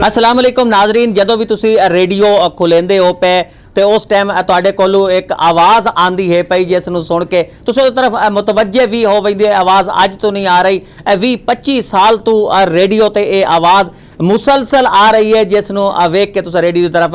अस्सलाम वालेकुम नाजरीन, जदों भी तुसी रेडियो खोलेंदे हो पे तो उस टाइम तुहाडे कोलों एक आवाज़ आंदी है पई जिस नूं सुन के तुसी उस तरफ मुतवज्जे भी हो वैंदे। आवाज़ अज तो नहीं आ रही, 20-25 साल तो रेडियो ते ये आवाज़ मुसलसल आ रही है जिस नूं वेख के तुस रेडियो की तरफ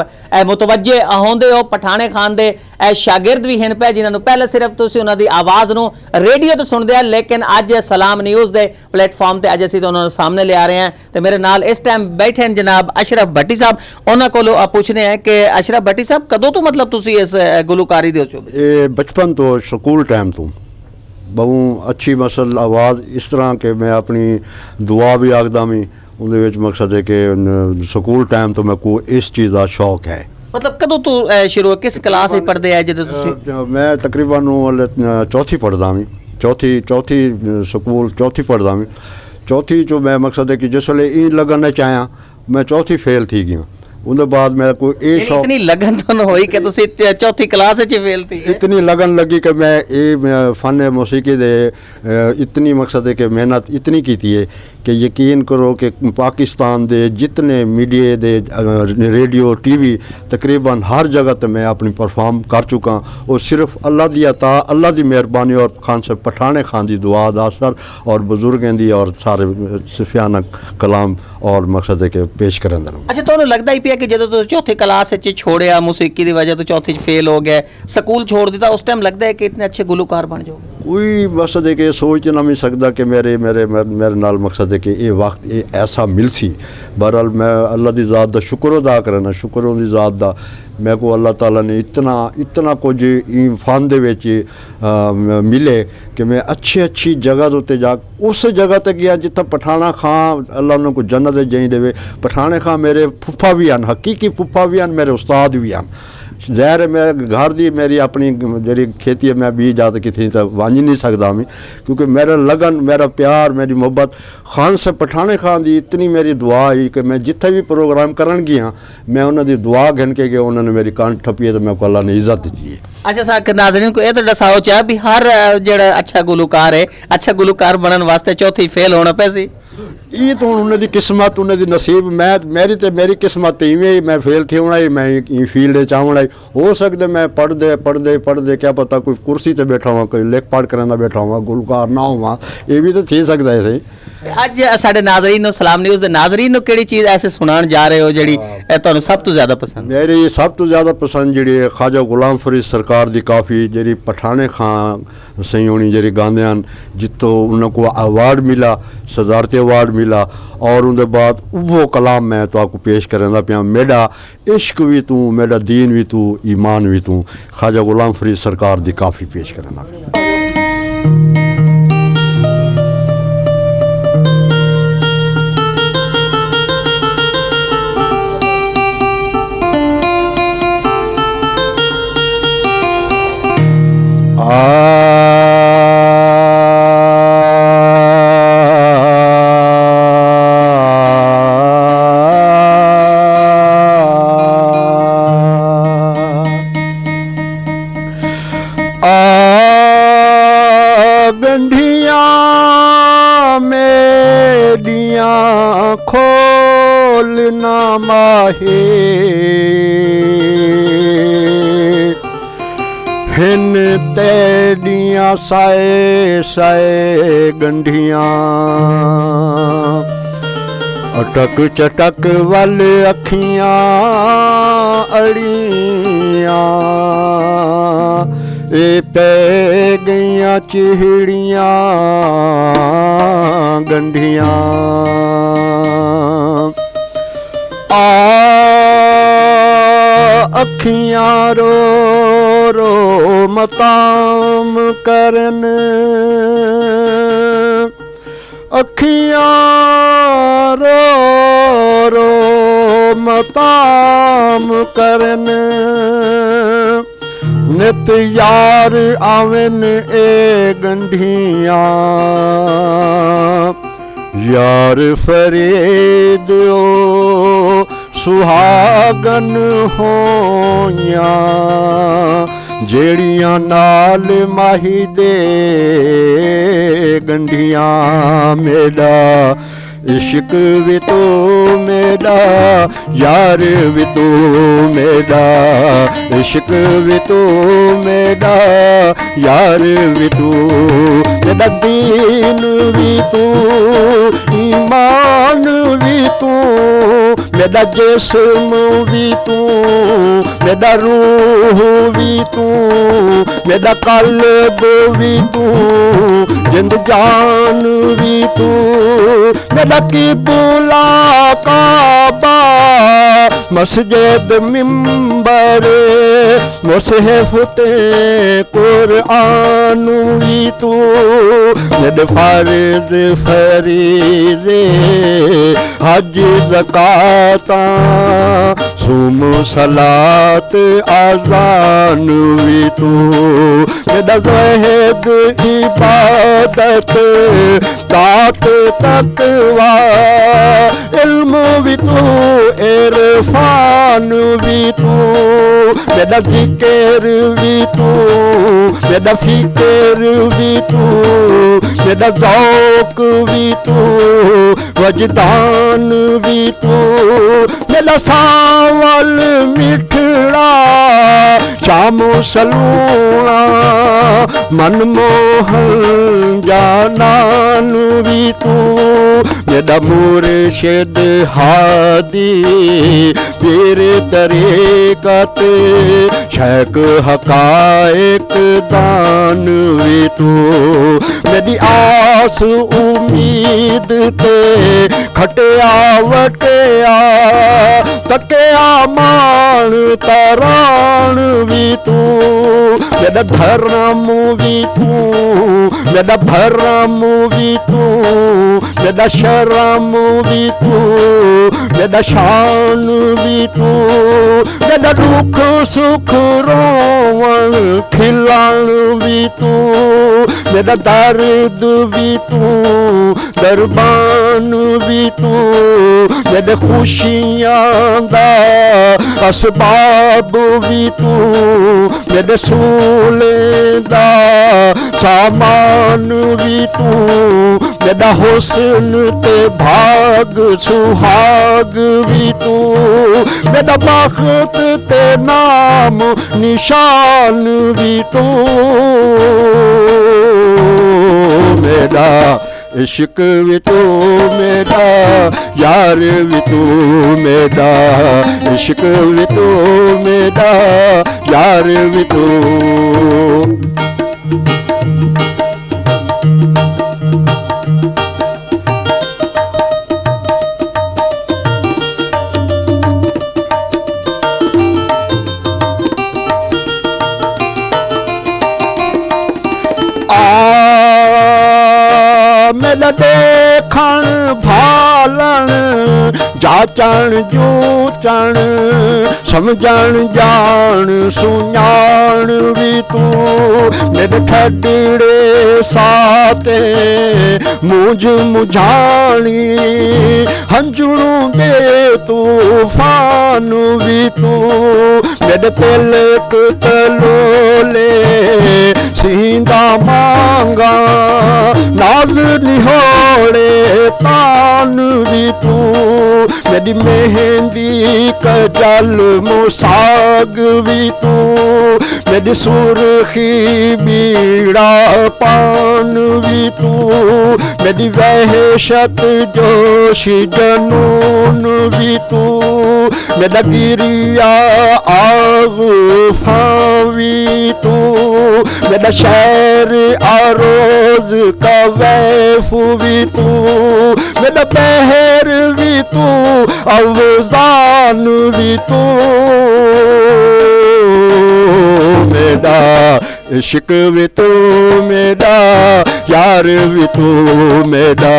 मुतवज्जे होंदे हो। पठाने खान दे शागिर्द भी हैं पे जिन्होंने पहले सिर्फ तुसी उन्हां दी आवाज़ नूं रेडियो तो सुनदे, लेकिन अज सलाम न्यूज़ दे प्लेटफॉर्म ते अज असीं उन्होंने सामने ले आ रहे हैं। तो मेरे नाल इस टाइम बैठे हैं जनाब अशरफ भट्टी साहब। उन्हां कोलों पूछने हैं कि अशरफ भट्टी साहब कदों तो मतलब तुसी इस गुलकारी दे हो? ये बचपन तो स्कूल टाइम तो बहुत अच्छी मसल आवाज़ इस तरह के मैं अपनी दुआ भी आखदा मी उहदे विच मकसद है कि स्कूल टाइम तो मैं को इस चीज़ का शौक है। मतलब कदों तो शुरू किस क्लास से पढ़ते हैं जदों तुसी? मैं तकरीबन चौथी पढ़दा मी, चौथी स्कूल चौथी पढ़दा मी। चौथी जो मैं मकसद है कि जिसले ई लगन चाया मैं चौथी फेल थी गया। उनके बाद मेरा कोई इतनी लगन तो नहीं हुई कि तुसी चौथी क्लास में फेल थी? इतनी लगन लगी कि मैं फन मौसीकी दे इतनी मकसद है कि मेहनत इतनी की है कि यकीन करो कि पाकिस्तान दे जितने मीडिया दे रेडियो टीवी तकरीबन हर जगह ते मैं अपनी परफॉर्म कर चुका। और सिर्फ अल्लाह दी अता, अल्लाह दी मेहरबानी और खान साहब पठाने खान दी दुआ दा असर और बुजुर्गों दी और सारे सुफियाना कलाम और मकसद है कि पेश करन। अच्छा, तो लगता ही पिया कि जो तुम चौथी क्लास छोड़िया मौसीकी की वजह तो चौथी फेल हो गए, स्कूल छोड़ दिता, उस टाइम लगता है कि इतने अच्छे गुलकार बन जाओगे? कोई मकसद है कि सोच ना नहीं सकता कि मेरे मेरे मेरे नाल मकसद है कि ये वक्त ये ऐसा मिल सी। बहरहाल मैं अल्लाह की ज़ात का शुक्र अदा करना, शुक्र उनकी ज़ात का मैं को अल्लाह ताला ने इतना कुछ फन दे विच मिले कि मैं अच्छी जगह के उत्ते जा उस जगह तक गया जितना पठाना खां अल्लाह उन्होंने को जन्नत जई देवे। पठाने खां मेरे फुफा भी हैं, हकीकी फुफा भी हैं, मेरे उस्ताद भी हैं। ज़ाहिर है मेरे घर दी मेरी अपनी जी खेती है मैं भी इजाजत की थी तो वांझ नहीं सकता मैं, क्योंकि मेरा लगन मेरा प्यार मेरी मोहब्बत खान से पठाने खान दी इतनी मेरी दुआ आई कि मैं जिथे भी प्रोग्राम करन गया मैं उन्होंने दुआ गिन के गया, उन्होंने मेरी कान ठपी है तो मैं को अल्लाह ने इज्जत दी है। अच्छा साहब, नाज़रीन को यह तो दसाओ चाहे भी हर जड़ा अच्छा गुलकार है, अच्छा गुलकार बनने वास्ते चौथी फेल होना पैसी? ये तो उन्होंने किस्मत उन्होंने नसीब, मेरी किस्मत इवें मैं फेल थी होना ही मैं फील्ड चाहना ही हो सकता मैं पढ़ते क्या पता कोई कुर्सी ते बैठा हुआ कोई लेख पाठ करना बैठा हुआ गुलकार ना हुआ, ये भी तो थी सकता है सही। अज साडे नाज़रीन सलाम न्यूज़ दे नाज़रीन नो केड़ी चीज़ ऐसे सुनान जा रहे हो जेड़ी तुहानू सब तो ज़्यादा पसंद? मेरी सब तो ज़्यादा पसंद जी ख्वाजा गुलाम फरीद सरकार दी काफ़ी जी पठाने खां सही होनी जी गांदे हैं जितो उनको अवार्ड मिला, सदारती अवार्ड मिला। और उनके बाद वो कलाम मैं तो आपको पेश करना पाया, मेरा इश्क भी तू मेरा दीन भी तू ईमान भी तू, ख्वाजा गुलाम फरीद सरकार दी काफ़ी पेश करना पाया। गंढियां मेडियां खोलना माहे हिन तेडियां साए गंढियां अटक चटक वल अखियां अड़ियां ए पै गईयां चिहड़ियां गंढियां अखियां रो रो मताम करन, अखियां रो रो मताम करन, नित यार आवन ए गंढियां यार फरीद ओ सुहागन होया जेड़ियां नाल माही दे गंढियां मेरा इश्क भी तू मेरा यार भी तू मेरा इश्क भी तू मेरा यार भी तू मेरा दीन भी तू ईमान भी तू मेरा जिस्म भी तू मेरा रूह भी तू मेरा कल्ब भी तू जिंद जान भी तू मेरा किबला काबा मस्जिद मिंबर मुसहफ ते कुरान भी तू मेरे फर्ज फरीज़े हज ज़काता सुम सलात आज़ान भी तू मेरा ज़हद इबादत तात तक़वा इल्म भी तू इरफान भी तू मेरा ज़िक्र भी तू मेरा फिक्र भी तू मेरा ज़ौक़ भी तू वजदान भी तू मेरा सावल मिठड़ा शामो सलूणा मनमोहन जानान भी तू मेरा मुर्शिद हादी पीर तरीक़त शेख हक़ाइक़ दान भी तू मेरी आस उम्मीद ते खटिया वटिया तकिया मान तरान भी तू मेरा धर्म भी तू मेरा भरम भी तू मेरा शर्म भी तू मेरा शान भी तू मेरा दुख सुख रोवण खिलाण भी तू मेरा दर्द भी तू दरबान भी तू मेरे खुशियां दा असबाब भी तू मेरे सूले दा सामान भी तू मेरा हुस्न ते भाग सुहाग भी तू मेरा बख्त ते नाम निशान भी तू मेरा इश्क भी तू मेरा यार भी तू मेरा इश्क भी तू मेरा यार भी तू मेरा देखण भालण जाचण जूचण समझण जान सुञाण भी तू मेरे ठडड़े साते मुझ मुझाणी हंजड़ू दे तूफान भी तू मेरे तिलक तलोले सींदा मांगा नाज निहोड़े तान भी तू मेरी मेहंदी कजल मुसाग भी तू मेरी सुर्खी बीड़ा पान भी तू मेरी वहशत जोश जनून भी तू मेरा गिरिया आग फावी तू मेरा शहर आरोज का वैफ भी तू मेरा पहर भी तू अवजान भी तू मेरा इश्क भी तू मेरा यार भी तू मेरा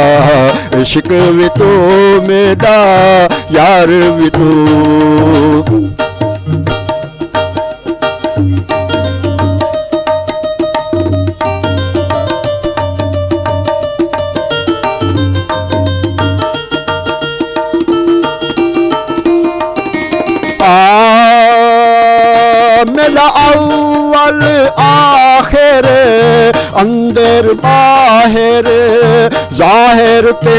इश्क भी तू मेरा यार भी तू मेरा अव्वल आखिर अंदर बाहर ज़ाहिर ते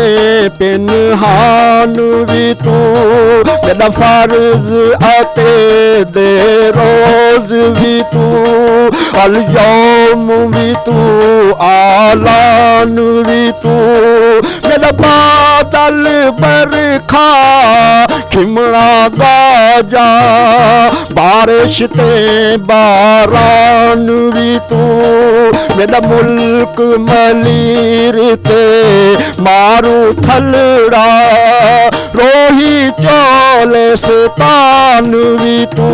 पिनहान भी तू, मेरा फर्ज अते दे रोज भी तू, अल यौम भी तू, आलान भी तू, मेरा बादल बरखा खिमड़ा गाजा, बारिश ते बारान भी तू, मेरा मुल्क मलीर ते मारू थलड़ा, रोही चौलिस्तान भी तू,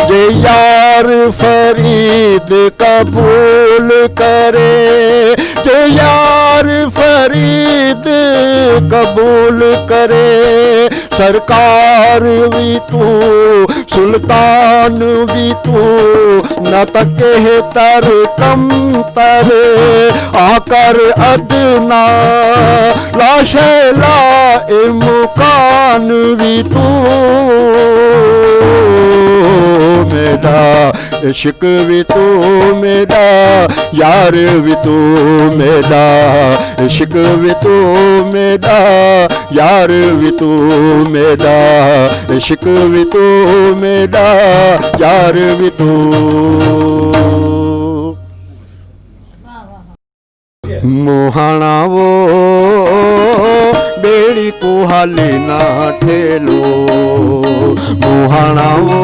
जे यार फरीद कबूल करे, जे यार फरीद कबूल करे, सरकार भी तू, सुल्तान भी तू, न तके तर कम तर आकर अदना, लाशैला इमकान भी तू, मेरा इश्क भी तू, मेरा यार भी तू, मेरा इश्क भी तू, मेरा यार भी तू, मेरा इश्क भी तू, मेरा यार भी तू। मोहाना वो बेड़ी को हाले ना ठेलो, मोहाना वो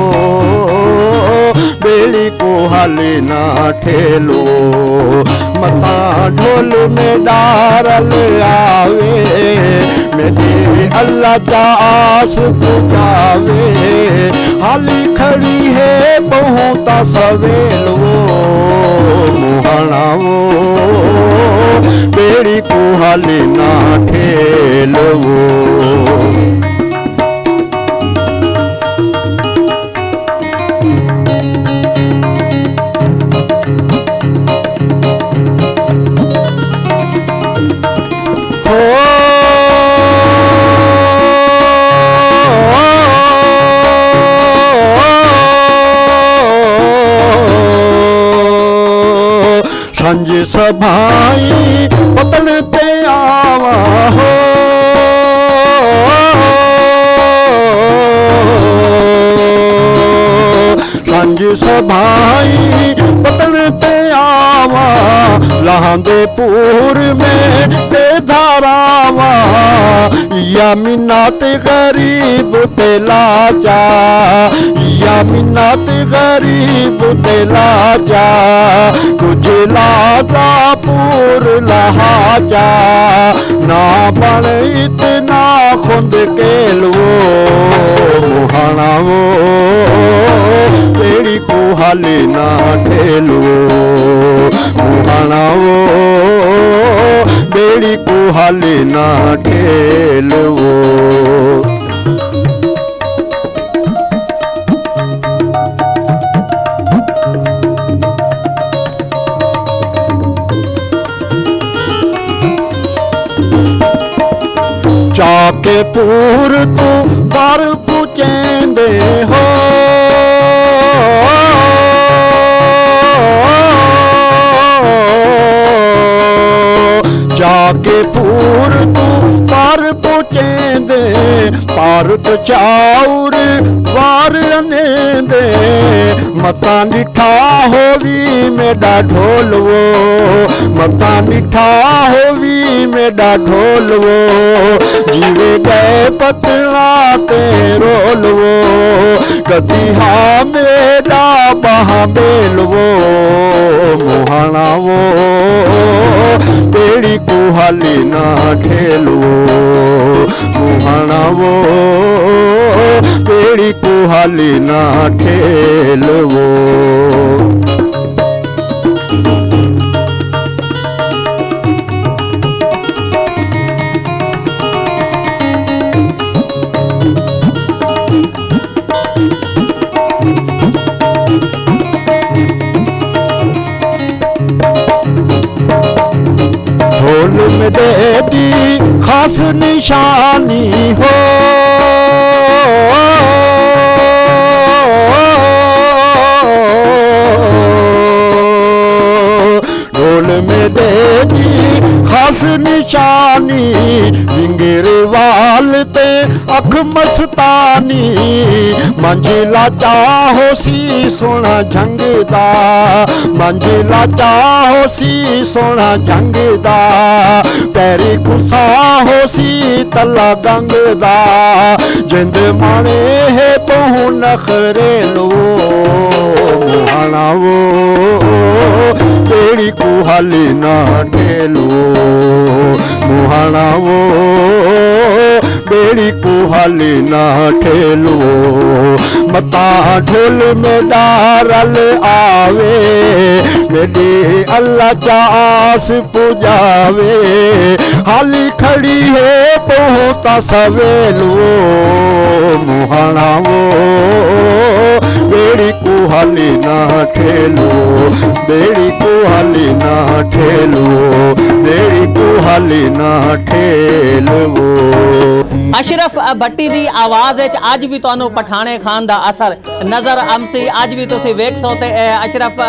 बेड़ी को हाले ना ठेलो, मता ढोल में डारल आवे, मेरे अल्लाह जा आस पुजावे, हाली खड़ी है बहुत सवेलो, मोहाना वो बेड़ी को हाले ना ठेलो। संज सभाई पतन ते आवा हो, संज सभाई पतन ते आवा, लहांदे पूर में बेधारावा, या मिन्नत गरीब ते लाजा, या मिन्नत गरीब ते लाजा, कुछ लाजा पूर लहाजा, ना बन इतना खुद के लो, मुहाना वो बेड़ी को हाले ना ठेलो, मुहाना वो बेड़ी को हाले ना ठेलो। चाके पूर तू पर पुचेंदे हो, जाके पूर तू पर पुचेंदे, पारत चाउर वार अनेंदे, मता निठा होवी मेरा ढोलवो, मता निठा होवी मेरा ढोलवो, जीवे गए पतला ते रोलवो, गतिहा मेरा बहा बेलवो, मुहाना वो बेड़ी को हाले ना ठेलो, मुहाना वो बेड़ी को हाले ना ठेलो। ढोल में दे दी खास निशानी हो, ढोल में दे दी खास निशानी अख मस्तानी मंजिला चाहो सी सोना झंगदा मंजिला चाहो सी सोना झंगदा पैरी खुसा हो सी तला गंगदा जिंद माने है पहू नखरे लो मुहाना वो बेड़ी को हाली ना ठेलो मुहाना वो बेड़ी को हाली ना ठेलो मता ढोल में डारल आवे मेरी अल्लाह चास पुजावे हाली खड़ी है पहुँचा सवेलो मुहाना वो बेड़ी को हाली ना ठेलो बेड़ी को हाली ना ठेलो बेड़ी को हाली ना ठेलो। अशरफ भट्टी दी आवाज़ विच अज भी तुहानू पठाने खान दा असर नज़र आमसी अज भी तुसी वेख सो ते अशरफ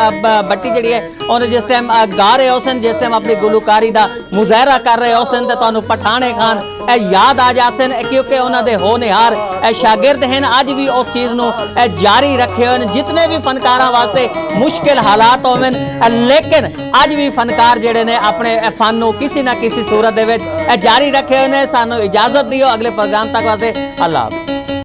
भट्टी जिहड़ी है उन्हें जिस टाइम गा रहे हो सन जिस टाइम अपनी गुलकारी दा मुजाहरा कर रहे हो सन ते तुहानू पठाने खान याद आ जासन क्योंकि उन्होंने होनहार शागिर्द हैं अज भी उस चीज़ नू जारी रखे हुए जितने भी फनकारां वास्ते मुश्किल हालात होवन लेकिन अज भी फनकार जिहड़े ने अपने फन नू किसी ना किसी सूरत दे विच जारी रखे हुए ने। सानू इजाजत दियो अगले प्रोग्राम तक वास्ते अल्लाह हाफ़िज़।